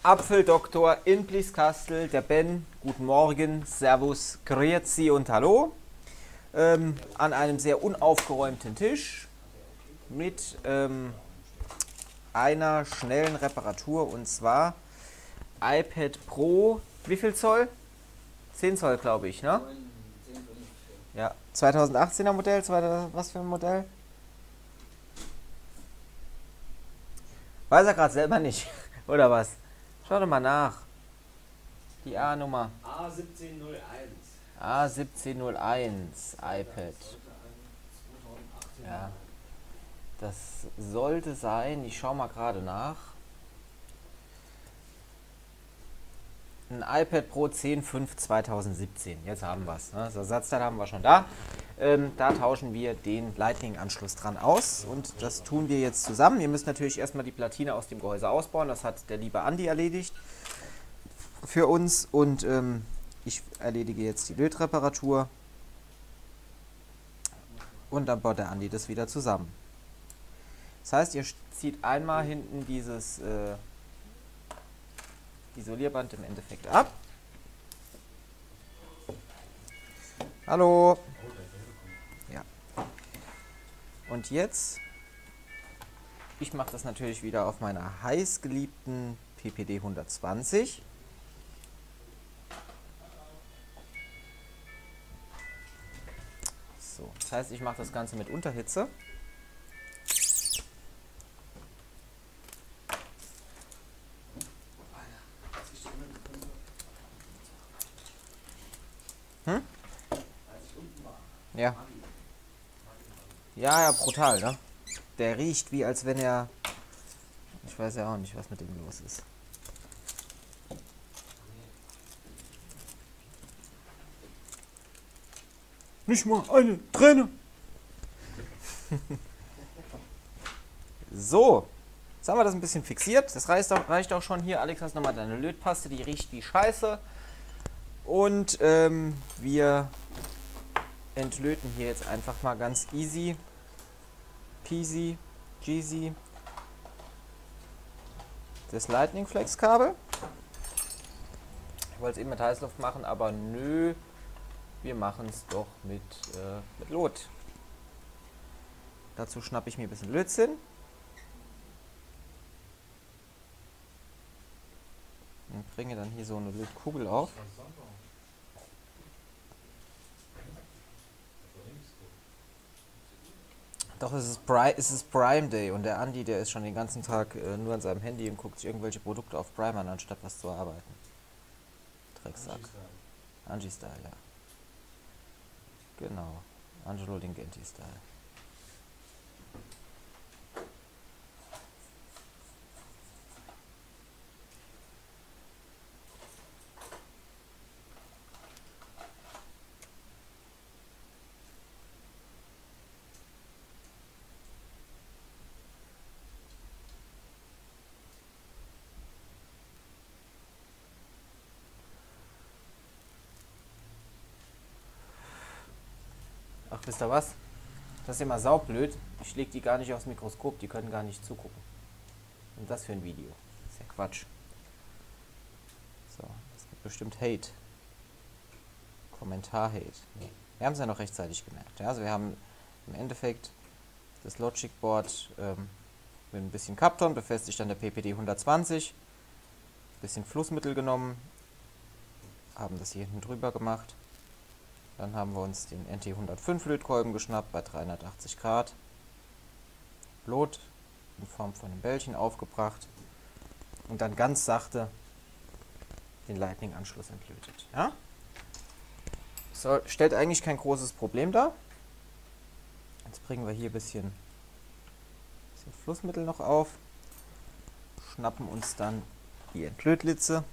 Apfeldoktor in Blieskastel, der Ben. Guten Morgen, Servus, Grüezi und Hallo. An einem sehr unaufgeräumten Tisch mit einer schnellen Reparatur, und zwar iPad Pro, wie viel Zoll? 10 Zoll, glaube ich, ne? Ja, 2018er Modell, was für ein Modell? Weiß er gerade selber nicht, oder was? Schau doch mal nach. Die A-Nummer. A1701 iPad. Ja, das sollte sein. Ich schau mal gerade nach. Ein iPad Pro 10.5 2017. Jetzt haben wir es. Ne? Das Ersatzteil haben wir schon da. Da tauschen wir den Lightning-Anschluss dran aus. Und das tun wir jetzt zusammen. Ihr müsst natürlich erstmal die Platine aus dem Gehäuse ausbauen. Das hat der liebe Andi erledigt für uns. Und ich erledige jetzt die Lötreparatur. Und dann baut der Andi das wieder zusammen. Das heißt, ihr zieht einmal hinten dieses Isolierband im Endeffekt ab. Hallo. Ja. Und jetzt, ich mache das natürlich wieder auf meiner heißgeliebten PPD 120. So, das heißt, ich mache das Ganze mit Unterhitze. Ja. Ja, brutal, ne? Der riecht wie, als wenn er... Ich weiß ja auch nicht, was mit dem los ist. Nicht mal eine Träne! So. Jetzt haben wir das ein bisschen fixiert. Das reicht auch schon hier. Alex, hast nochmal deine Lötpaste, die riecht wie Scheiße. Und wir entlöten hier jetzt einfach mal ganz easy peasy jeezy das Lightning Flex Kabel. Ich wollte es eben mit Heißluft machen, aber nö, wir machen es doch mit Lot. Dazu schnappe ich mir ein bisschen Lötzinn und bringe dann hier so eine Lötkugel auf. Doch, es ist Prime Day und der Andi, der ist schon den ganzen Tag nur an seinem Handy und guckt sich irgendwelche Produkte auf Prime an, anstatt was zu arbeiten. Drecksack. Angie-Style, ja. Genau. Angelo Lingenti-Style. Ach, wisst ihr was? Das ist immer saublöd. Ich leg die gar nicht aufs Mikroskop, die können gar nicht zugucken. Und das für ein Video. Das ist ja Quatsch. So, es gibt bestimmt Hate. Kommentar-Hate. Nee. Wir haben es ja noch rechtzeitig gemerkt. Ja, also wir haben im Endeffekt das Logic Board mit ein bisschen Kapton befestigt an der PPD 120. Bisschen Flussmittel genommen. Haben das hier hinten drüber gemacht. Dann haben wir uns den NT105 Lötkolben geschnappt bei 380 Grad. Lot in Form von einem Bällchen aufgebracht. Und dann ganz sachte den Lightning-Anschluss entlötet. Ja? So, stellt eigentlich kein großes Problem dar. Jetzt bringen wir hier ein bisschen Flussmittel noch auf. Schnappen uns dann die Entlötlitze.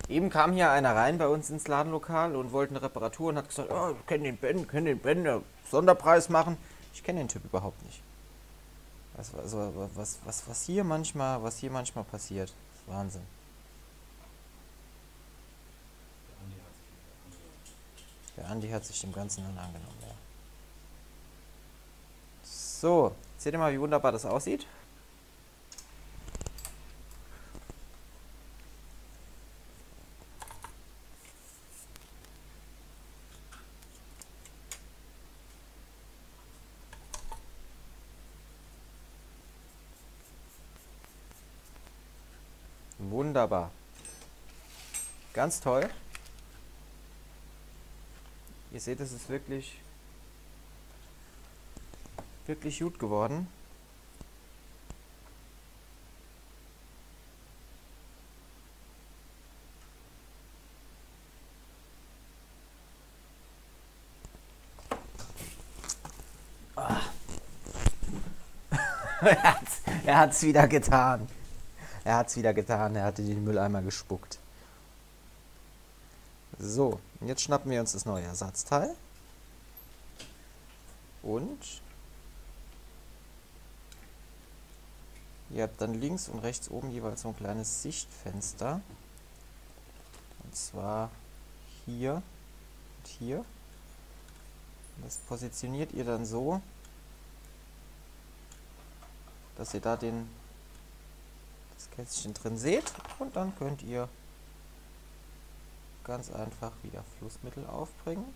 Eben kam hier einer rein bei uns ins Ladenlokal und wollte eine Reparatur und hat gesagt, oh, wir können den Ben Sonderpreis machen. Ich kenne den Typ überhaupt nicht. Was hier manchmal passiert, ist Wahnsinn. Der Andi hat sich dem Ganzen dann angenommen, ja. So, seht ihr mal, wie wunderbar das aussieht? Wunderbar. Ganz toll. Ihr seht, es ist wirklich gut geworden. Er hat's wieder getan. Er hat's wieder getan. Er hatte den Mülleimer gespuckt. So, jetzt schnappen wir uns das neue Ersatzteil. Und ihr habt dann links und rechts oben jeweils so ein kleines Sichtfenster. Und zwar hier und hier. Das positioniert ihr dann so, dass ihr da das Kästchen drin seht. Und dann könnt ihr ganz einfach wieder Flussmittel aufbringen.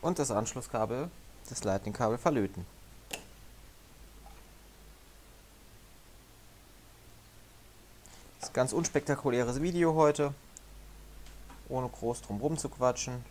Und das Anschlusskabel, das Lightning-Kabel verlöten. Das ist ein ganz unspektakuläres Video heute, ohne groß drum rum zu quatschen.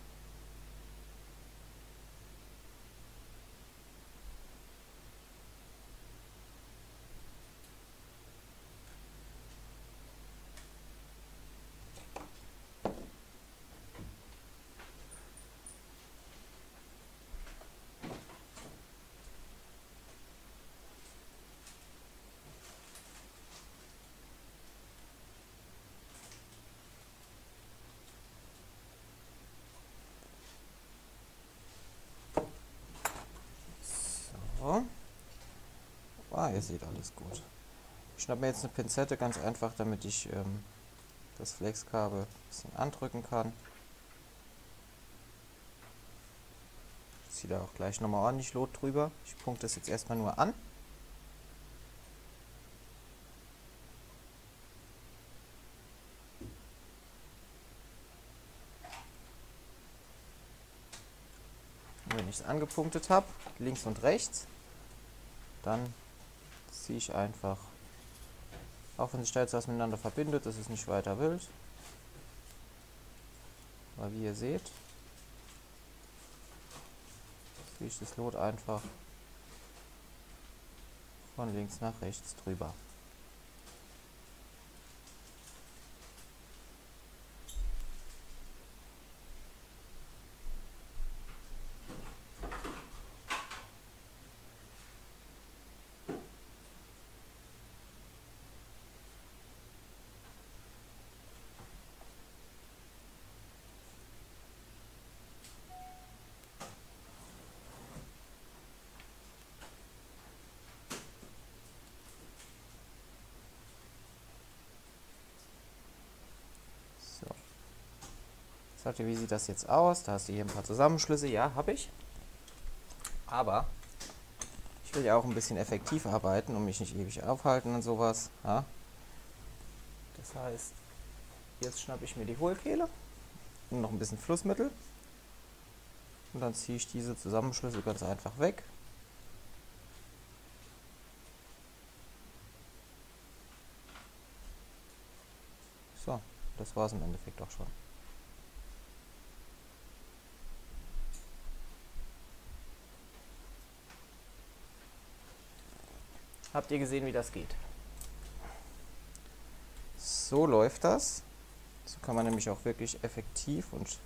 Ihr seht alles gut. Ich schnappe mir jetzt eine Pinzette, ganz einfach, damit ich das Flexkabel ein bisschen andrücken kann. Ich ziehe da auch gleich nochmal ordentlich Lot drüber. Ich punkte das jetzt erstmal nur an. Und wenn ich es angepunktet habe, links und rechts, dann ziehe ich einfach, auch wenn sich da jetzt was miteinander verbindet, das ist nicht weiter wild. Aber wie ihr seht, ziehe ich das Lot einfach von links nach rechts drüber. Sagt ihr, wie sieht das jetzt aus? Da hast du hier ein paar Zusammenschlüsse. Ja, habe ich. Aber ich will ja auch ein bisschen effektiv arbeiten und mich nicht ewig aufhalten und sowas. Ja? Das heißt, jetzt schnappe ich mir die Hohlkehle und noch ein bisschen Flussmittel. Und dann ziehe ich diese Zusammenschlüsse ganz einfach weg. So, das war es im Endeffekt auch schon. Habt ihr gesehen, wie das geht? So läuft das. So kann man nämlich auch wirklich effektiv und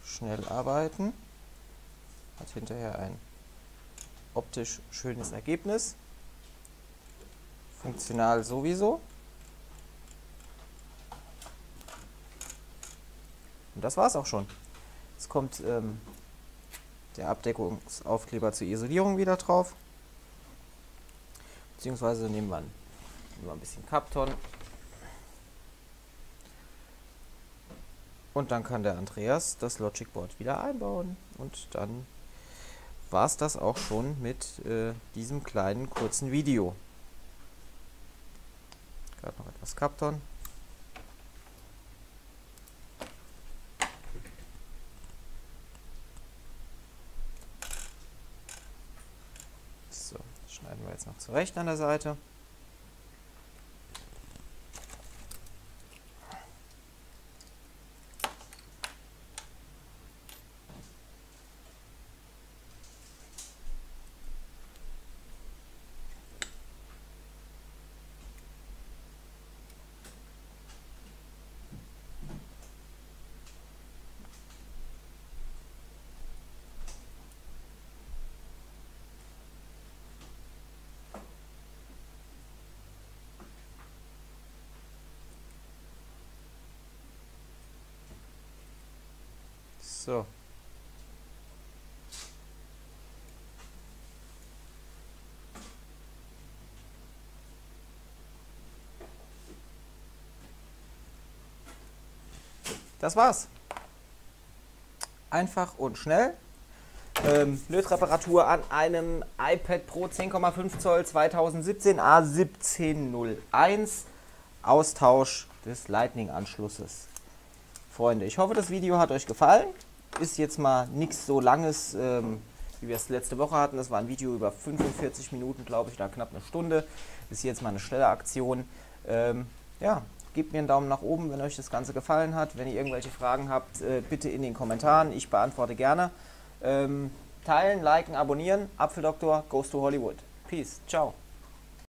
schnell arbeiten. Hat hinterher ein optisch schönes Ergebnis. Funktional sowieso. Und das war's auch schon. Jetzt kommt der Abdeckungsaufkleber zur Isolierung wieder drauf. Beziehungsweise nehmen wir ein bisschen Kapton. Und dann kann der Andreas das Logic Board wieder einbauen. Und dann war es das auch schon mit diesem kleinen kurzen Video. Gerade noch etwas Kapton. So, das schneiden wir jetzt noch zurecht an der Seite. So. Das war's. Einfach und schnell. Lötreparatur an einem iPad Pro 10,5 Zoll 2017 A1701. Austausch des Lightning-Anschlusses. Freunde, ich hoffe, das Video hat euch gefallen. Ist jetzt mal nichts so langes, wie wir es letzte Woche hatten. Das war ein Video über 45 Minuten, glaube ich, da knapp eine Stunde. Ist jetzt mal eine schnelle Aktion. Ja, gebt mir einen Daumen nach oben, wenn euch das Ganze gefallen hat. Wenn ihr irgendwelche Fragen habt, bitte in den Kommentaren. Ich beantworte gerne. Teilen, liken, abonnieren. Apfeldoktor goes to Hollywood. Peace. Ciao.